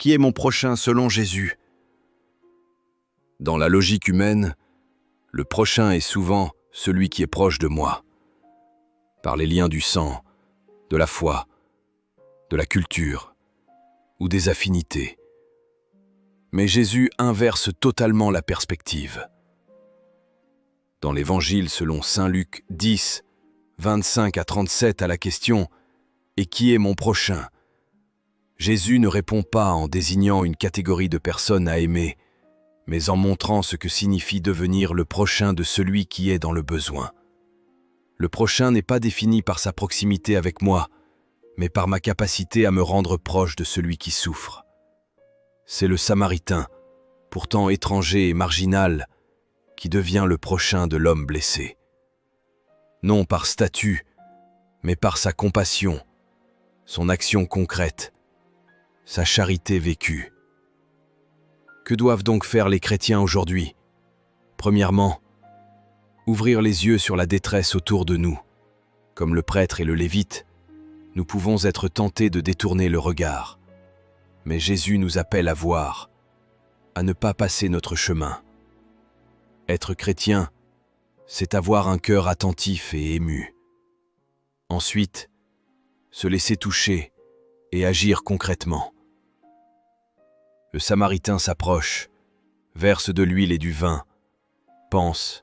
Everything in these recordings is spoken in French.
Qui est mon prochain selon Jésus? Dans la logique humaine, le prochain est souvent celui qui est proche de moi, par les liens du sang, de la foi, de la culture ou des affinités. Mais Jésus inverse totalement la perspective. Dans l'Évangile selon saint Luc 10, 25 à 37 à la question « Et qui est mon prochain ?» Jésus ne répond pas en désignant une catégorie de personnes à aimer, mais en montrant ce que signifie devenir le prochain de celui qui est dans le besoin. Le prochain n'est pas défini par sa proximité avec moi, mais par ma capacité à me rendre proche de celui qui souffre. C'est le Samaritain, pourtant étranger et marginal, qui devient le prochain de l'homme blessé. Non par statut, mais par sa compassion, son action concrète, sa charité vécue. Que doivent donc faire les chrétiens aujourd'hui? Premièrement, ouvrir les yeux sur la détresse autour de nous. Comme le prêtre et le lévite, nous pouvons être tentés de détourner le regard. Mais Jésus nous appelle à voir, à ne pas passer notre chemin. Être chrétien, c'est avoir un cœur attentif et ému. Ensuite, se laisser toucher et agir concrètement. Le Samaritain s'approche, verse de l'huile et du vin, pense,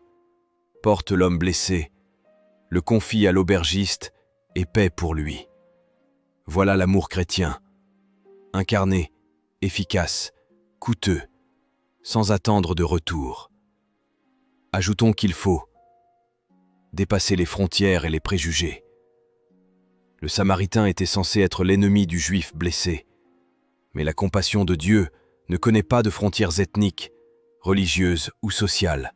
porte l'homme blessé, le confie à l'aubergiste et paie pour lui. Voilà l'amour chrétien, incarné, efficace, coûteux, sans attendre de retour. Ajoutons qu'il faut dépasser les frontières et les préjugés. Le Samaritain était censé être l'ennemi du Juif blessé, mais la compassion de Dieu ne connaît pas de frontières ethniques, religieuses ou sociales.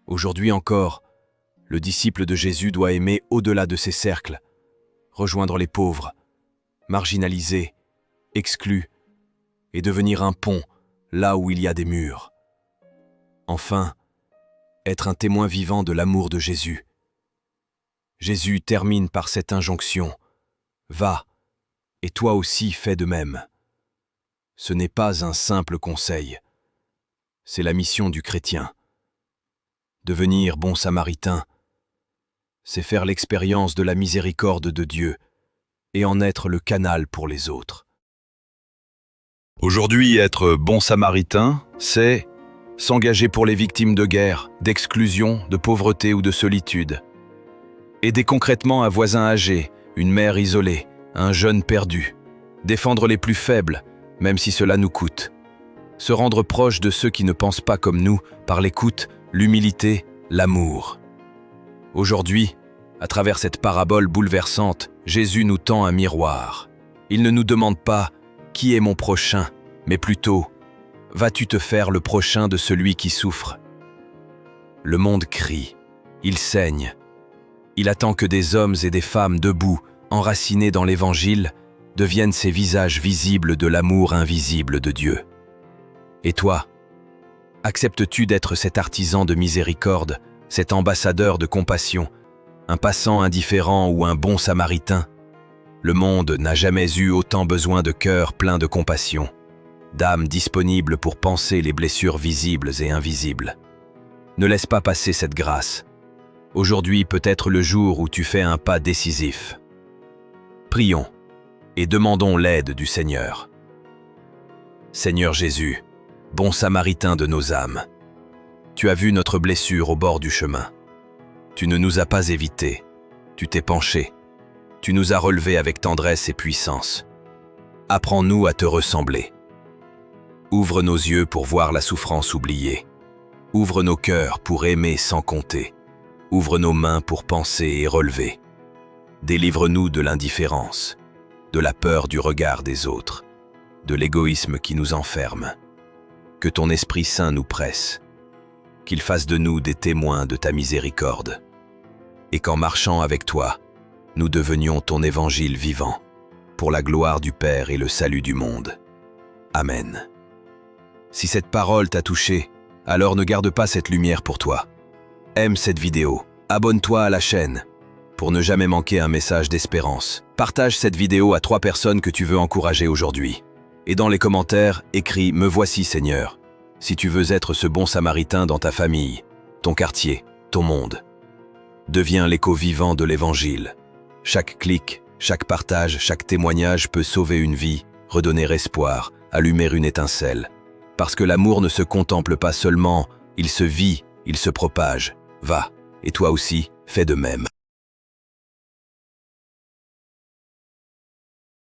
Aujourd'hui encore, le disciple de Jésus doit aimer au-delà de ses cercles, rejoindre les pauvres, marginalisés, exclus, et devenir un pont là où il y a des murs. Enfin, être un témoin vivant de l'amour de Jésus. Jésus termine par cette injonction « Va, et toi aussi fais de même ». Ce n'est pas un simple conseil, c'est la mission du chrétien. Devenir bon samaritain, c'est faire l'expérience de la miséricorde de Dieu et en être le canal pour les autres. Aujourd'hui, être bon samaritain, c'est s'engager pour les victimes de guerre, d'exclusion, de pauvreté ou de solitude. Aider concrètement un voisin âgé, une mère isolée, un jeune perdu. Défendre les plus faibles, même si cela nous coûte. Se rendre proche de ceux qui ne pensent pas comme nous par l'écoute, l'humilité, l'amour. Aujourd'hui, à travers cette parabole bouleversante, Jésus nous tend un miroir. Il ne nous demande pas « Qui est mon prochain ?», mais plutôt « Vas-tu te faire le prochain de celui qui souffre ?» Le monde crie, il saigne. Il attend que des hommes et des femmes debout, enracinés dans l'Évangile, deviennent ces visages visibles de l'amour invisible de Dieu. Et toi, acceptes-tu d'être cet artisan de miséricorde, cet ambassadeur de compassion, un passant indifférent ou un bon samaritain? Le monde n'a jamais eu autant besoin de cœurs pleins de compassion, d'âmes disponibles pour panser les blessures visibles et invisibles. Ne laisse pas passer cette grâce. Aujourd'hui peut être le jour où tu fais un pas décisif. Prions et demandons l'aide du Seigneur. Seigneur Jésus, bon samaritain de nos âmes, tu as vu notre blessure au bord du chemin. Tu ne nous as pas évités, tu t'es penché, tu nous as relevés avec tendresse et puissance. Apprends-nous à te ressembler. Ouvre nos yeux pour voir la souffrance oubliée. Ouvre nos cœurs pour aimer sans compter. Ouvre nos mains pour penser et relever. Délivre-nous de l'indifférence, de la peur du regard des autres, de l'égoïsme qui nous enferme. Que ton Esprit Saint nous presse, qu'il fasse de nous des témoins de ta miséricorde, et qu'en marchant avec toi, nous devenions ton évangile vivant, pour la gloire du Père et le salut du monde. Amen. Si cette parole t'a touché, alors ne garde pas cette lumière pour toi. Aime cette vidéo, abonne-toi à la chaîne, pour ne jamais manquer un message d'espérance. Partage cette vidéo à 3 personnes que tu veux encourager aujourd'hui. Et dans les commentaires, écris « Me voici Seigneur » si tu veux être ce bon samaritain dans ta famille, ton quartier, ton monde. Deviens l'écho vivant de l'Évangile. Chaque clic, chaque partage, chaque témoignage peut sauver une vie, redonner espoir, allumer une étincelle. Parce que l'amour ne se contemple pas seulement, il se vit, il se propage. Va, et toi aussi, fais de même.